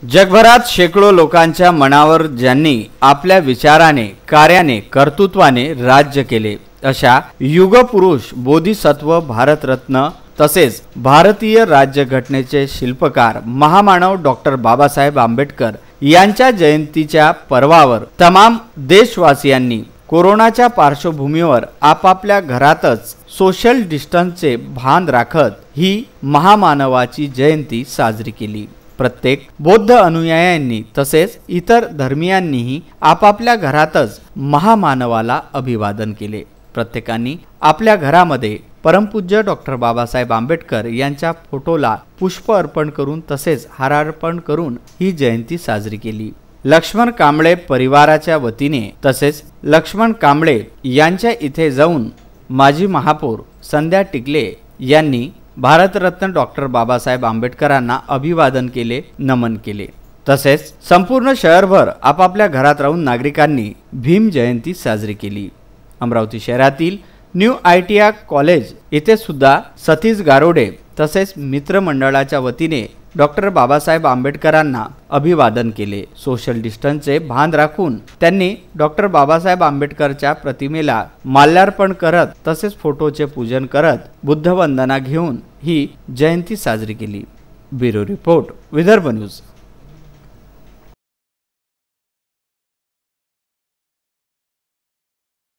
जगभरात शेकडो लोकांच्या मनावर ज्यांनी आपल्या विचाराने, कार्याने, कर्तृत्वाने राज्य केले अशा युगपुरुष, बोधिसत्व, भारतरत्न तसेच भारतीय राज्यघटनेचे शिल्पकार महामानव डॉक्टर बाबासाहेब आंबेडकर यांच्या जयंतीच्या पर्वावर तमाम देशवासियांनी कोरोनाच्या पार्श्वभूमीवर आपापल्या घरातच सोशल डिस्टन्सचे भान राखत ही महामानवाची जयंती साजरी केली। प्रत्येक बौद्ध अनुयायांनी तसेच इतर धर्मियांनीही आपापल्या घरातच महामानवाला अभिवादन केले। प्रत्येकाने आपल्या घरामध्ये परमपूज्य डॉक्टर बाबासाहेब आंबेडकर यांच्या फोटोला पुष्प अर्पण करून तसेच हारार्पण करून ही जयंती साजरी केली। लक्ष्मण कांबळे परिवाराच्या वतीने तसेच लक्ष्मण कांबळे यांच्या इथे जाऊन माजी महापौर संध्या टिकले यांनी भारतरत्न डॉक्टर बाबासाहेब आंबेडकरांना अभिवादन केले, नमन केले। तसेच संपूर्ण शहरभर आपापल्या घरात राहून नागरिकांनी भीम जयंती साजरी केली। अमरावती शहरातील न्यू ITI कॉलेज येथे सुद्धा सतीश गारोडे तसेच मित्रमंडळाच्या वतीने डॉक्टर बाबासाहेब आंबेडकरांना अभिवादन केले। सोशल डिस्टन्सचे भान राखून त्यांनी डॉक्टर बाबासाहेब आंबेडकरच्या प्रतिमेला माल्यार्पण करत तसेच फोटोचे पूजन करत बुद्धवंदना घेऊन ही जयंती साजरी केली। Bureau report, Vidarbha news.